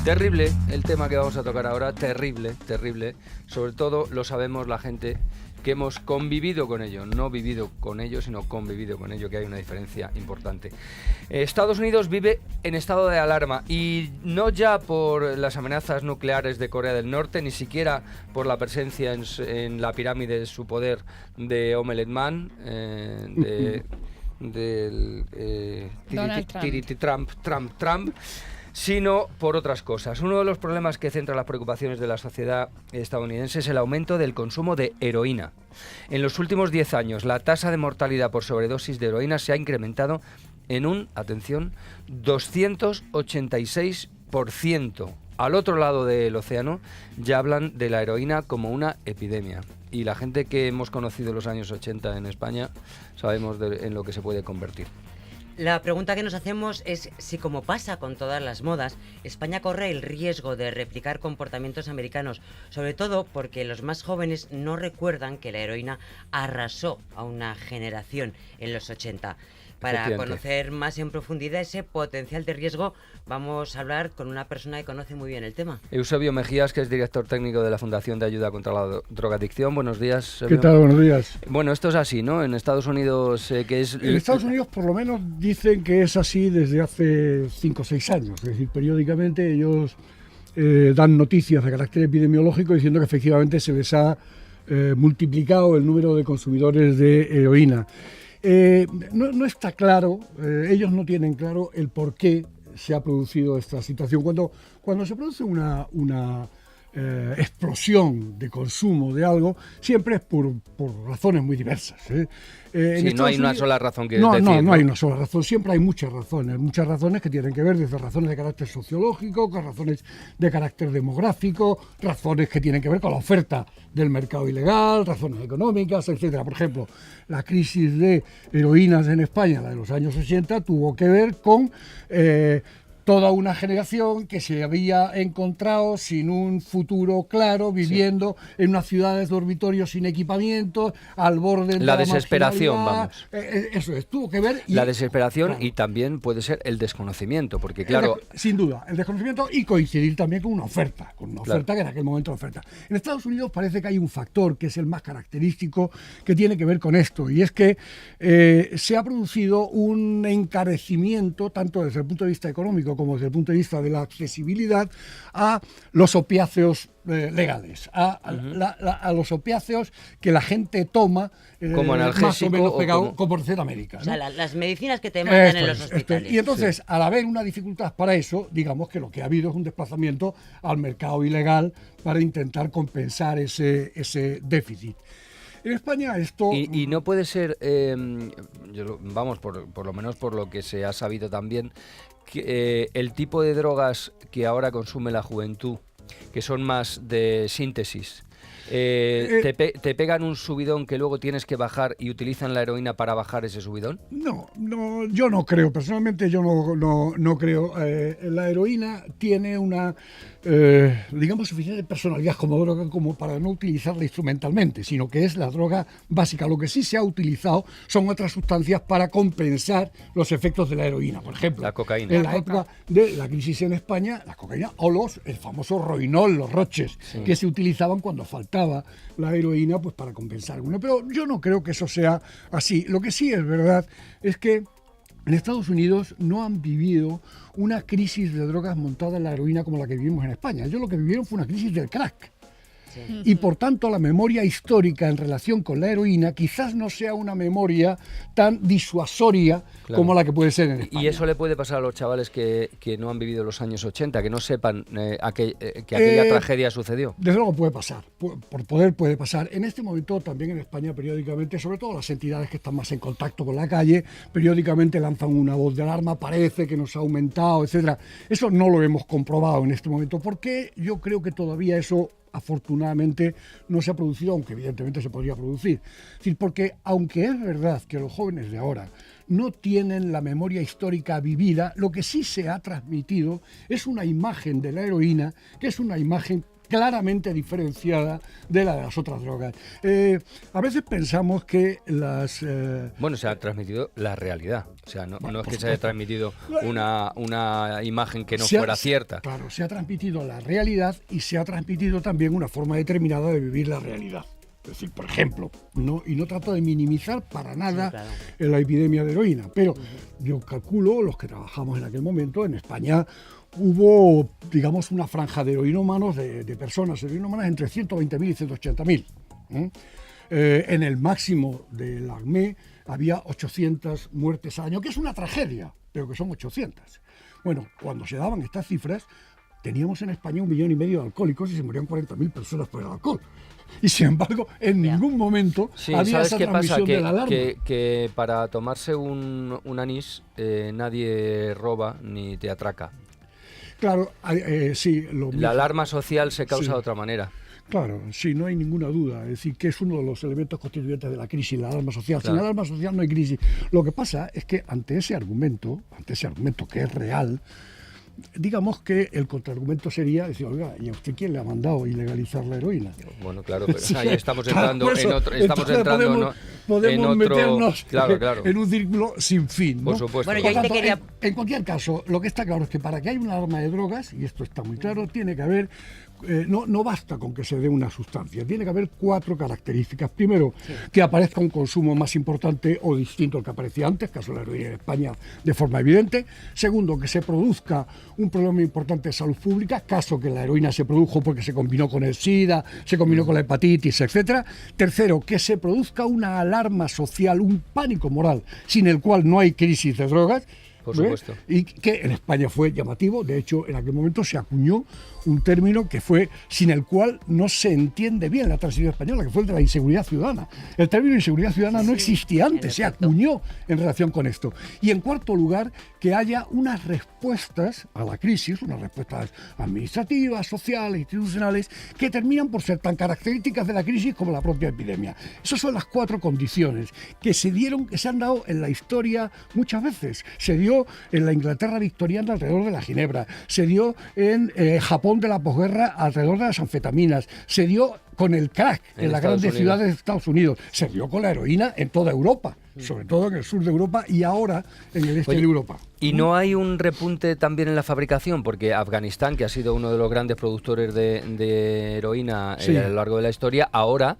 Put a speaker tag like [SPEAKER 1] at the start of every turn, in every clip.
[SPEAKER 1] Terrible el tema que vamos a tocar ahora, terrible, terrible. Sobre todo lo sabemos la gente que hemos convivido con ello, no vivido con ello, sino convivido con ello, que hay una diferencia importante. Estados Unidos vive en estado de alarma y no ya por las amenazas nucleares de Corea del Norte, ni siquiera por la presencia en la pirámide de su poder de Omelette Man, Trump, sino por otras cosas. Uno de los problemas que centra las preocupaciones de la sociedad estadounidense es el aumento del consumo de heroína. En los últimos 10 años, la tasa de mortalidad por sobredosis de heroína se ha incrementado en un, atención, 286%. Al otro lado del océano ya hablan de la heroína como una epidemia. Y la gente que hemos conocido en los años 80 en España sabemos en lo que se puede convertir.
[SPEAKER 2] La pregunta que nos hacemos es si, como pasa con todas las modas, España corre el riesgo de replicar comportamientos americanos, sobre todo porque los más jóvenes no recuerdan que la heroína arrasó a una generación en los 80. Para conocer más en profundidad ese potencial de riesgo, vamos a hablar con una persona que conoce muy bien el tema.
[SPEAKER 1] Eusebio Mejías, que es director técnico de la Fundación de Ayuda contra la Drogadicción. Buenos días, Eusebio.
[SPEAKER 3] ¿Qué tal? Buenos días.
[SPEAKER 1] Bueno, esto es así, ¿no? En Estados Unidos, que es...
[SPEAKER 3] En Estados Unidos, por lo menos, dicen que es así desde hace 5 o 6 años. Es decir, periódicamente ellos dan noticias de carácter epidemiológico diciendo que efectivamente se les ha multiplicado el número de consumidores de heroína. No está claro, ellos no tienen claro el por qué se ha producido esta situación. Cuando se produce una explosión de consumo de algo, siempre es por razones muy diversas.
[SPEAKER 1] Sí, no hay una sola razón que
[SPEAKER 3] decir.
[SPEAKER 1] No
[SPEAKER 3] hay una sola razón, siempre hay muchas razones que tienen que ver desde razones de carácter sociológico, con razones de carácter demográfico, razones que tienen que ver con la oferta del mercado ilegal, razones económicas, etcétera. Por ejemplo, la crisis de heroínas en España, la de los años 80, tuvo que ver con toda una generación que se había encontrado sin un futuro claro, viviendo en unas ciudades dormitorios sin equipamiento, al borde de
[SPEAKER 1] la desesperación, vamos.
[SPEAKER 3] Eso es, tuvo que ver...
[SPEAKER 1] La desesperación, claro. Y también puede ser el desconocimiento, porque claro...
[SPEAKER 3] Sin duda, el desconocimiento y coincidir también con una oferta, claro. Que en aquel momento era oferta. En Estados Unidos parece que hay un factor que es el más característico que tiene que ver con esto, y es que se ha producido un encarecimiento, tanto desde el punto de vista económico como desde el punto de vista de la accesibilidad a los opiáceos legales, a los opiáceos que la gente toma
[SPEAKER 1] como
[SPEAKER 3] más o menos pegado, como por decir América, ¿no?
[SPEAKER 2] O sea, las medicinas que te mandan en los hospitales.
[SPEAKER 3] Y entonces, al haber una dificultad para eso, digamos que lo que ha habido es un desplazamiento al mercado ilegal para intentar compensar ese déficit. En España esto...
[SPEAKER 1] Y no puede ser, vamos, por lo menos por lo que se ha sabido también, que el tipo de drogas que ahora consume la juventud, que son más de síntesis, ¿te pegan un subidón que luego tienes que bajar y utilizan la heroína para bajar ese subidón?
[SPEAKER 3] No, yo no creo, personalmente yo no creo. La heroína tiene una, digamos, suficiente personalidad como droga como para no utilizarla instrumentalmente, sino que es la droga básica. Lo que sí se ha utilizado son otras sustancias para compensar los efectos de la heroína. Por ejemplo,
[SPEAKER 1] la cocaína.
[SPEAKER 3] En la época de la crisis en España, la cocaína o el famoso roinol, los roches, sí, que se utilizaban cuando faltaba la heroína, pues para compensar alguna. Pero yo no creo que eso sea así. Lo que sí es verdad es que en Estados Unidos no han vivido una crisis de drogas montada en la heroína como la que vivimos en España. Ellos lo que vivieron fue una crisis del crack. Sí. Y por tanto la memoria histórica en relación con la heroína quizás no sea una memoria tan disuasoria, claro, como la que puede ser en España.
[SPEAKER 1] Y eso le puede pasar a los chavales que no han vivido los años 80, que no sepan que aquella tragedia sucedió.
[SPEAKER 3] Desde luego puede pasar, por poder puede pasar. En este momento también en España periódicamente, sobre todo las entidades que están más en contacto con la calle, periódicamente lanzan una voz de alarma, parece que nos ha aumentado, etcétera. Eso no lo hemos comprobado en este momento, porque yo creo que todavía eso afortunadamente no se ha producido, aunque evidentemente se podría producir. Es decir, porque aunque es verdad que los jóvenes de ahora no tienen la memoria histórica vivida, lo que sí se ha transmitido es una imagen de la heroína, que es una imagen claramente diferenciada de la de las otras drogas. A veces pensamos que las...
[SPEAKER 1] Bueno, se ha transmitido la realidad. O sea, no,
[SPEAKER 3] Bueno,
[SPEAKER 1] no es
[SPEAKER 3] por
[SPEAKER 1] que se haya
[SPEAKER 3] supuesto.
[SPEAKER 1] transmitido una imagen que no
[SPEAKER 3] Se ha-
[SPEAKER 1] fuera cierta.
[SPEAKER 3] Claro, se ha transmitido la realidad y se ha transmitido también una forma determinada de vivir la realidad. Es decir, por ejemplo, y no trato de minimizar para nada
[SPEAKER 2] Sí, claro.
[SPEAKER 3] la epidemia de heroína, pero yo calculo, los que trabajamos en aquel momento, en España hubo, digamos, una franja de heroinómanos, de personas heroinómanas entre 120.000 y 180.000. En el máximo del ACME había 800 muertes al año, que es una tragedia, pero que son 800. Bueno, cuando se daban estas cifras, teníamos en España 1,5 millones de alcohólicos y se morían 40.000 personas por el alcohol. Y sin embargo, en ningún momento
[SPEAKER 1] Sí,
[SPEAKER 3] había
[SPEAKER 1] ¿sabes
[SPEAKER 3] esa
[SPEAKER 1] qué pasa?
[SPEAKER 3] transmisión de la alarma.
[SPEAKER 1] Que para tomarse un anís nadie roba ni te atraca.
[SPEAKER 3] Claro, sí,
[SPEAKER 1] La alarma social se causa
[SPEAKER 3] Sí.
[SPEAKER 1] de otra manera.
[SPEAKER 3] Claro, sí, no hay ninguna duda. Es decir, que es uno de los elementos constituyentes de la crisis, la alarma social.
[SPEAKER 1] Claro.
[SPEAKER 3] Sin alarma social no hay crisis. Lo que pasa es que ante ese argumento que es real, digamos que el contraargumento sería decir, oiga, ¿y a usted quién le ha mandado ilegalizar la heroína?
[SPEAKER 1] Bueno, claro, pero
[SPEAKER 3] Sí,
[SPEAKER 1] ahí estamos
[SPEAKER 3] claro,
[SPEAKER 1] entrando
[SPEAKER 3] por eso,
[SPEAKER 1] en otro, estamos
[SPEAKER 3] entonces
[SPEAKER 1] entrando
[SPEAKER 3] podemos
[SPEAKER 1] en otro,
[SPEAKER 3] meternos
[SPEAKER 1] claro,
[SPEAKER 3] en un círculo sin fin, ¿no?
[SPEAKER 1] por supuesto.
[SPEAKER 2] Bueno,
[SPEAKER 3] Por
[SPEAKER 2] yo ahí te
[SPEAKER 3] tanto,
[SPEAKER 2] quería-
[SPEAKER 3] en cualquier caso, lo que está claro es que para que haya una alarma de drogas, y esto está muy claro, tiene que haber, no basta con que se dé una sustancia, tiene que haber 4 características. Primero, que aparezca un consumo más importante o distinto al que aparecía antes, caso de la heroína en España de forma evidente. Segundo, que se produzca un problema importante de salud pública, caso que la heroína se produjo porque se combinó con el SIDA, se combinó con la hepatitis, etcétera. Tercero, que se produzca una alarma social, un pánico moral, sin el cual no hay crisis de drogas.
[SPEAKER 1] Por supuesto.
[SPEAKER 3] Y que en España fue llamativo, de hecho en aquel momento se acuñó un término que fue sin el cual no se entiende bien la transición española, que fue el de la inseguridad ciudadana. El término inseguridad ciudadana no existía antes,
[SPEAKER 2] en
[SPEAKER 3] se
[SPEAKER 2] efecto.
[SPEAKER 3] acuñó en relación con esto. Y en cuarto lugar, que haya unas respuestas a la crisis, unas respuestas administrativas, sociales, institucionales, que terminan por ser tan características de la crisis como la propia epidemia. Esas son las 4 condiciones que se han dado en la historia muchas veces. Se dio en la Inglaterra victoriana alrededor de la ginebra, se dio en Japón de la posguerra alrededor de las anfetaminas, se dio con el crack en las
[SPEAKER 1] Estados
[SPEAKER 3] grandes
[SPEAKER 1] Unidos.
[SPEAKER 3] ciudades de Estados Unidos, se dio con la heroína en toda Europa, sobre todo en el sur de Europa y ahora en el este
[SPEAKER 1] Oye,
[SPEAKER 3] de Europa.
[SPEAKER 1] ¿Y no hay un repunte también en la fabricación? Porque Afganistán, que ha sido uno de los grandes productores de heroína
[SPEAKER 3] Sí.
[SPEAKER 1] a lo largo de la historia, ahora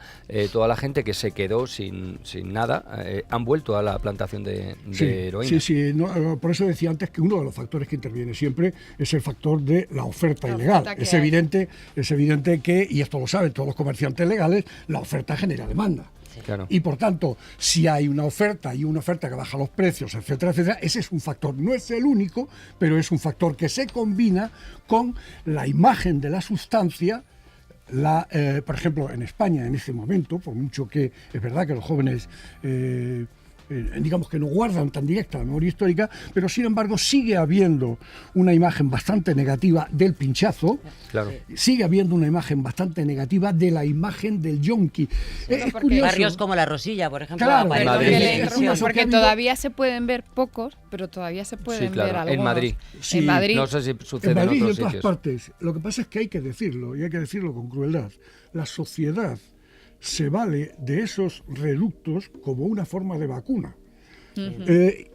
[SPEAKER 1] toda la gente que se quedó sin nada han vuelto a la plantación de heroína.
[SPEAKER 3] Sí, no, por eso decía antes que uno de los factores que interviene siempre es el factor de la oferta
[SPEAKER 4] La
[SPEAKER 3] ilegal.
[SPEAKER 4] oferta que
[SPEAKER 3] Es
[SPEAKER 4] hay.
[SPEAKER 3] evidente que, y esto lo saben todos los comerciantes legales, la oferta genera demanda.
[SPEAKER 1] Claro.
[SPEAKER 3] Y por tanto, si hay una oferta y una oferta que baja los precios, etcétera, etcétera, ese es un factor. No es el único, pero es un factor que se combina con la imagen de la sustancia. Por ejemplo, en España, en este momento, por mucho que es verdad que los jóvenes digamos que no guardan tan directa la memoria histórica, pero sin embargo sigue habiendo una imagen bastante negativa del pinchazo,
[SPEAKER 1] Claro.
[SPEAKER 3] sigue habiendo una imagen bastante negativa de la imagen del yonki. Es
[SPEAKER 4] porque
[SPEAKER 3] curioso.
[SPEAKER 2] Barrios como La Rosilla, por ejemplo,
[SPEAKER 3] Claro,
[SPEAKER 2] aparecen
[SPEAKER 1] Madrid.
[SPEAKER 4] Perdón que
[SPEAKER 2] en
[SPEAKER 4] le
[SPEAKER 1] Es
[SPEAKER 4] interrumpa,
[SPEAKER 3] curioso que
[SPEAKER 4] porque
[SPEAKER 3] ha habido-
[SPEAKER 4] todavía se pueden ver pocos, pero todavía se pueden
[SPEAKER 1] Sí, claro,
[SPEAKER 4] ver
[SPEAKER 1] en
[SPEAKER 4] algunos.
[SPEAKER 1] Madrid.
[SPEAKER 3] Sí.
[SPEAKER 4] En Madrid.
[SPEAKER 1] No sé si sucede
[SPEAKER 3] En Madrid y en
[SPEAKER 1] otros
[SPEAKER 3] todas
[SPEAKER 1] sitios.
[SPEAKER 3] partes. Lo que pasa es que hay que decirlo, y hay que decirlo con crueldad. La sociedad se vale de esos reductos como una forma de vacuna.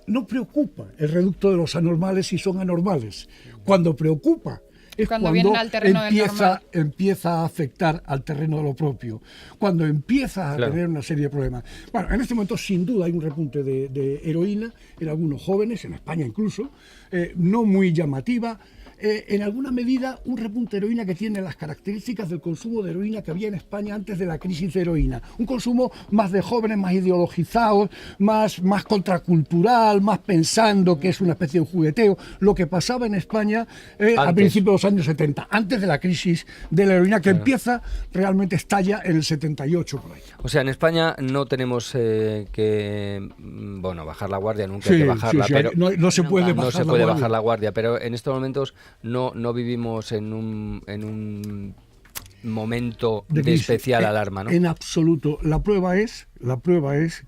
[SPEAKER 3] No preocupa el reducto de los anormales si son anormales. Cuando preocupa es
[SPEAKER 4] Cuando vienen al terreno del normal.
[SPEAKER 3] empieza a afectar al terreno de lo propio, cuando empieza a
[SPEAKER 1] Claro.
[SPEAKER 3] tener una serie de problemas. Bueno, en este momento sin duda hay un repunte de heroína en algunos jóvenes, en España incluso, no muy llamativa. En alguna medida un repunte de heroína que tiene las características del consumo de heroína que había en España antes de la crisis de heroína. Un consumo más de jóvenes, más ideologizados, más contracultural, más pensando que es una especie de jugueteo. Lo que pasaba en España a
[SPEAKER 1] Antes.
[SPEAKER 3] principios de los años 70, antes de la crisis de la heroína que empieza, realmente estalla en el 78 por ahí.
[SPEAKER 1] O sea, en España no tenemos bajar la guardia, nunca hay
[SPEAKER 3] Sí,
[SPEAKER 1] que bajarla,
[SPEAKER 3] sí,
[SPEAKER 1] pero
[SPEAKER 3] no se puede
[SPEAKER 1] no
[SPEAKER 3] bajar
[SPEAKER 1] se
[SPEAKER 3] la
[SPEAKER 1] puede
[SPEAKER 3] guardia.
[SPEAKER 1] bajar la guardia, pero en estos momentos no vivimos en un momento de
[SPEAKER 3] crisis.
[SPEAKER 1] especial alarma, ¿no?
[SPEAKER 3] En absoluto. La prueba es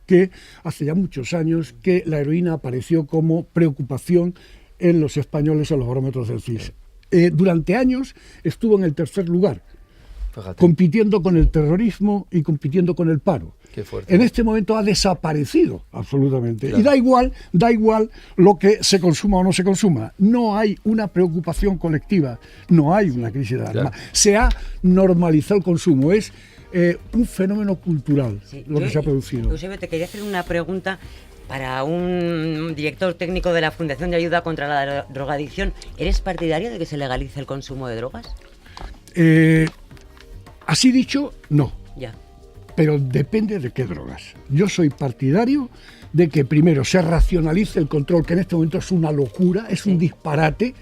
[SPEAKER 3] que hace ya muchos años que la heroína apareció como preocupación en los españoles en los barómetros del CIS. Durante años estuvo en el tercer lugar.
[SPEAKER 1] Fíjate.
[SPEAKER 3] compitiendo con el terrorismo y compitiendo con el paro.
[SPEAKER 1] Qué fuerte.
[SPEAKER 3] En este momento ha desaparecido absolutamente.
[SPEAKER 1] Claro.
[SPEAKER 3] Y da igual lo que se consuma o no se consuma. No hay una preocupación colectiva, no hay una crisis de alarma.
[SPEAKER 1] Claro.
[SPEAKER 3] Se ha normalizado el consumo, es un fenómeno cultural
[SPEAKER 2] Sí,
[SPEAKER 3] lo que se ha producido.
[SPEAKER 2] Eusebio, te quería hacer una pregunta para un director técnico de la Fundación de Ayuda contra la Drogadicción. ¿Eres partidario de que se legalice el consumo de drogas?
[SPEAKER 3] Así dicho, no.
[SPEAKER 2] Ya.
[SPEAKER 3] Pero depende de qué drogas. Yo soy partidario de que primero se racionalice el control, que en este momento es una locura, es un disparate.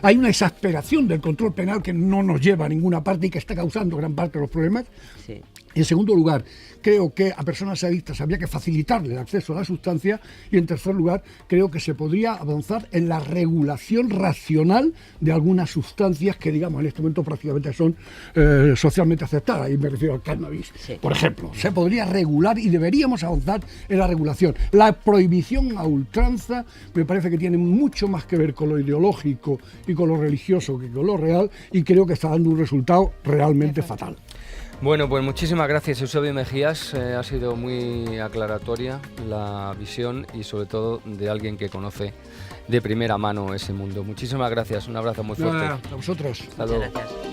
[SPEAKER 3] Hay una exasperación del control penal que no nos lleva a ninguna parte y que está causando gran parte de los problemas.
[SPEAKER 2] Sí.
[SPEAKER 3] En segundo lugar, creo que a personas adictas habría que facilitarle el acceso a la sustancia. Y en tercer lugar, creo que se podría avanzar en la regulación racional de algunas sustancias que, digamos, en este momento prácticamente son socialmente aceptadas. Y me refiero al cannabis,
[SPEAKER 2] Sí.
[SPEAKER 3] por ejemplo. Se podría regular y deberíamos avanzar en la regulación. La prohibición a ultranza me parece que tiene mucho más que ver con lo ideológico y con lo religioso que con lo real, y creo que está dando un resultado realmente fatal.
[SPEAKER 1] Bueno, pues muchísimas gracias, Eusebio Mejías. Ha sido muy aclaratoria la visión y sobre todo de alguien que conoce de primera mano ese mundo. Muchísimas gracias, un abrazo muy fuerte.
[SPEAKER 3] A vosotros.
[SPEAKER 1] Hasta
[SPEAKER 2] Muchas
[SPEAKER 1] luego.
[SPEAKER 2] gracias.